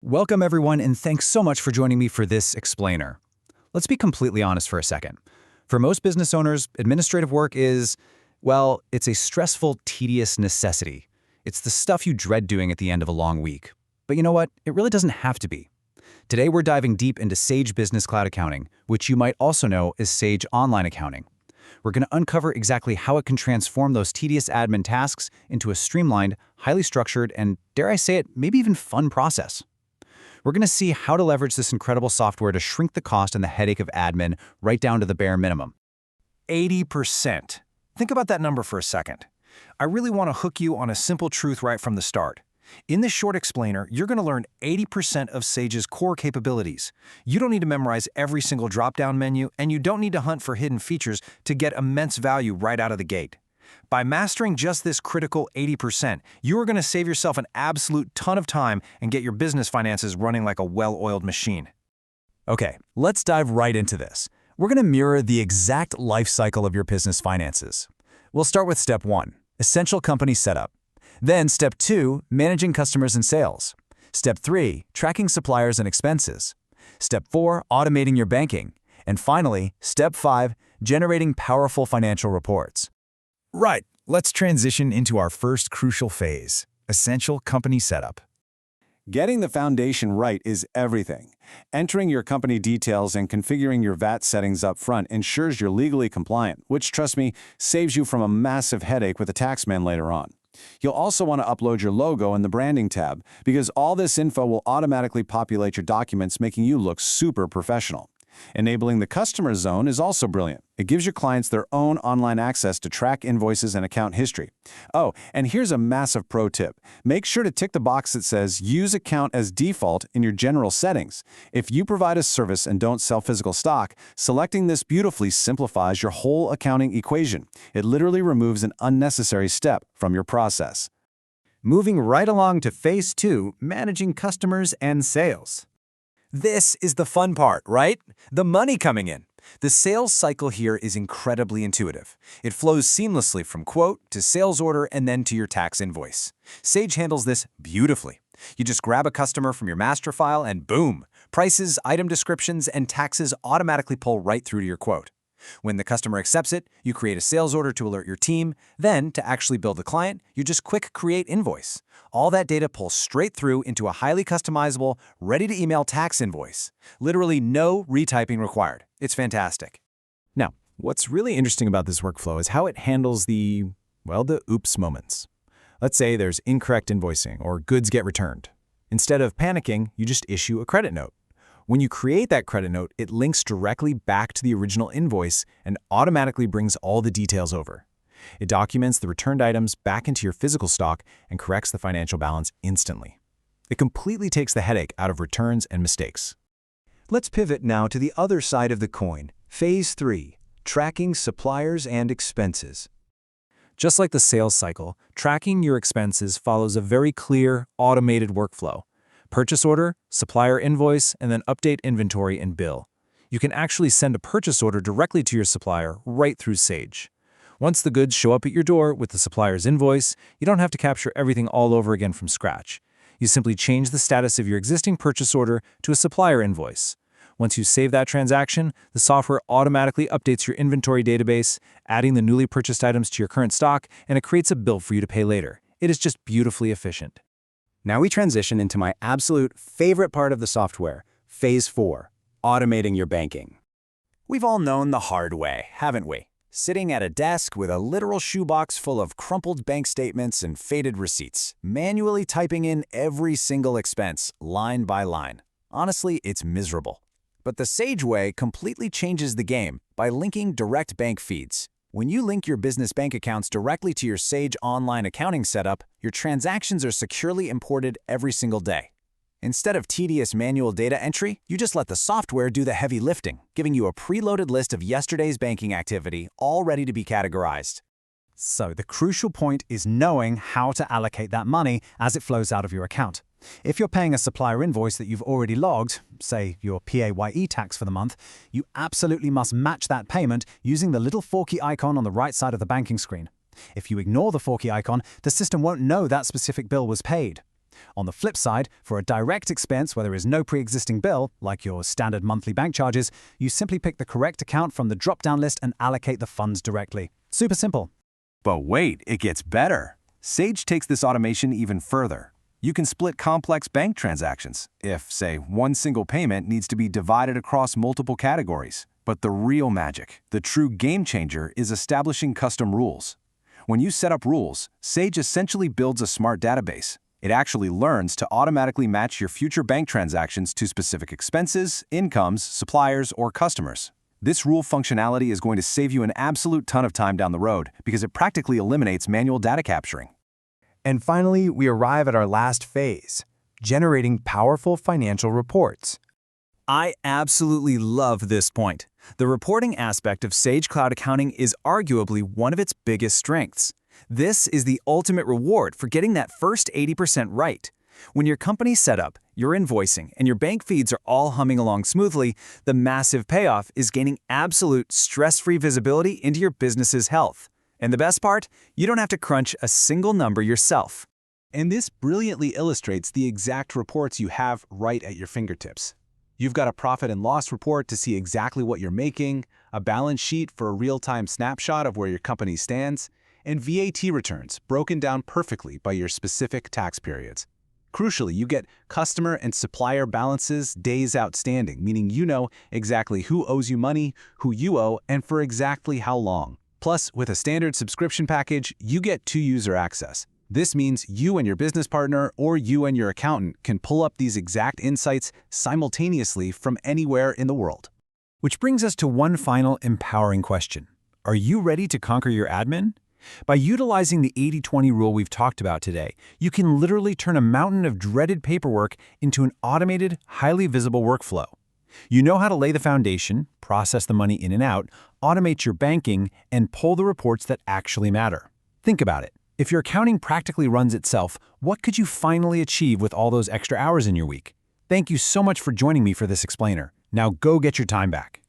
Welcome everyone, and thanks so much for joining me for this explainer. Let's be completely honest for a second. For most business owners, administrative work is, well, it's a stressful, tedious necessity. It's the stuff you dread doing at the end of a long week. But you know what? It really doesn't have to be. Today we're diving deep into Sage Business Cloud Accounting, which you might also know as Sage Online Accounting. We're going to uncover exactly how it can transform those tedious admin tasks into a streamlined, highly structured, and, dare I say it, maybe even fun process. We're going to see how to leverage this incredible software to shrink the cost and the headache of admin right down to the bare minimum. 80%. Think about that number for a second. I really want to hook you on a simple truth right from the start. In this short explainer, you're going to learn 80% of Sage's core capabilities. You don't need to memorize every single drop-down menu, and you don't need to hunt for hidden features to get immense value right out of the gate. By mastering just this critical 80%, you are going to save yourself an absolute ton of time and get your business finances running like a well-oiled machine. Okay, let's dive right into this. We're going to mirror the exact life cycle of your business finances. We'll start with Step 1, Essential Company Setup. Then Step 2, Managing Customers and Sales. Step 3, Tracking Suppliers and Expenses. Step 4, Automating your banking. And finally, Step 5, Generating powerful financial reports. Right, let's transition into our first crucial phase, Essential Company Setup. Getting the foundation right is everything. Entering your company details and configuring your VAT settings up front ensures you're legally compliant, which, trust me, saves you from a massive headache with a taxman later on. You'll also want to upload your logo in the Branding tab, because all this info will automatically populate your documents, making you look super professional. Enabling the Customer Zone is also brilliant. It gives your clients their own online access to track invoices and account history. Oh, and here's a massive pro tip. Make sure to tick the box that says Use Account as Default in your general settings. If you provide a service and don't sell physical stock, selecting this beautifully simplifies your whole accounting equation. It literally removes an unnecessary step from your process. Moving right along to Phase 2, Managing Customers and Sales. This is the fun part, right? The money coming in. The sales cycle here is incredibly intuitive. It flows seamlessly from quote to sales order and then to your tax invoice. Sage handles this beautifully. You just grab a customer from your master file and boom! Prices, item descriptions, and taxes automatically pull right through to your quote. When the customer accepts it, you create a sales order to alert your team. Then, to actually bill the client, you just click Create Invoice. All that data pulls straight through into a highly customizable, ready-to-email tax invoice. Literally no retyping required. It's fantastic. Now, what's really interesting about this workflow is how it handles the oops moments. Let's say there's incorrect invoicing or goods get returned. Instead of panicking, you just issue a credit note. When you create that credit note, it links directly back to the original invoice and automatically brings all the details over. It documents the returned items back into your physical stock and corrects the financial balance instantly. It completely takes the headache out of returns and mistakes. Let's pivot now to the other side of the coin, Phase 3, Tracking Suppliers and Expenses. Just like the sales cycle, tracking your expenses follows a very clear, automated workflow. Purchase order, supplier invoice, and then update inventory and bill. You can actually send a purchase order directly to your supplier right through Sage. Once the goods show up at your door with the supplier's invoice, you don't have to capture everything all over again from scratch. You simply change the status of your existing purchase order to a supplier invoice. Once you save that transaction, the software automatically updates your inventory database, adding the newly purchased items to your current stock, and it creates a bill for you to pay later. It is just beautifully efficient. Now we transition into my absolute favorite part of the software, Phase 4, Automating your banking. We've all known the hard way, haven't we? Sitting at a desk with a literal shoebox full of crumpled bank statements and faded receipts, manually typing in every single expense, line by line. Honestly, it's miserable. But the Sage way completely changes the game by linking direct bank feeds. When you link your business bank accounts directly to your Sage online accounting setup, your transactions are securely imported every single day. Instead of tedious manual data entry, you just let the software do the heavy lifting, giving you a preloaded list of yesterday's banking activity, all ready to be categorized. So the crucial point is knowing how to allocate that money as it flows out of your account. If you're paying a supplier invoice that you've already logged, say your PAYE tax for the month, you absolutely must match that payment using the little forky icon on the right side of the banking screen. If you ignore the forky icon, the system won't know that specific bill was paid. On the flip side, for a direct expense where there is no pre-existing bill, like your standard monthly bank charges, you simply pick the correct account from the drop-down list and allocate the funds directly. Super simple. But wait, it gets better. Sage takes this automation even further. You can split complex bank transactions if, say, one single payment needs to be divided across multiple categories. But the real magic, the true game changer, is establishing custom rules. When you set up rules, Sage essentially builds a smart database. It actually learns to automatically match your future bank transactions to specific expenses, incomes, suppliers, or customers. This rule functionality is going to save you an absolute ton of time down the road because it practically eliminates manual data capturing. And finally, we arrive at our last phase, generating powerful financial reports. I absolutely love this point. The reporting aspect of Sage Cloud Accounting is arguably one of its biggest strengths. This is the ultimate reward for getting that first 80% right. When your company's set up, your invoicing, and your bank feeds are all humming along smoothly, the massive payoff is gaining absolute stress-free visibility into your business's health. And the best part? You don't have to crunch a single number yourself. And this brilliantly illustrates the exact reports you have right at your fingertips. You've got a profit and loss report to see exactly what you're making, a balance sheet for a real-time snapshot of where your company stands, and VAT returns broken down perfectly by your specific tax periods. Crucially, you get customer and supplier balances days outstanding, meaning you know exactly who owes you money, who you owe, and for exactly how long. Plus, with a standard subscription package, you get 2-user access. This means you and your business partner or you and your accountant can pull up these exact insights simultaneously from anywhere in the world. Which brings us to one final empowering question. Are you ready to conquer your admin? By utilizing the 80-20 rule we've talked about today, you can literally turn a mountain of dreaded paperwork into an automated, highly visible workflow. You know how to lay the foundation, process the money in and out, automate your banking, and pull the reports that actually matter. Think about it. If your accounting practically runs itself, what could you finally achieve with all those extra hours in your week? Thank you so much for joining me for this explainer. Now go get your time back.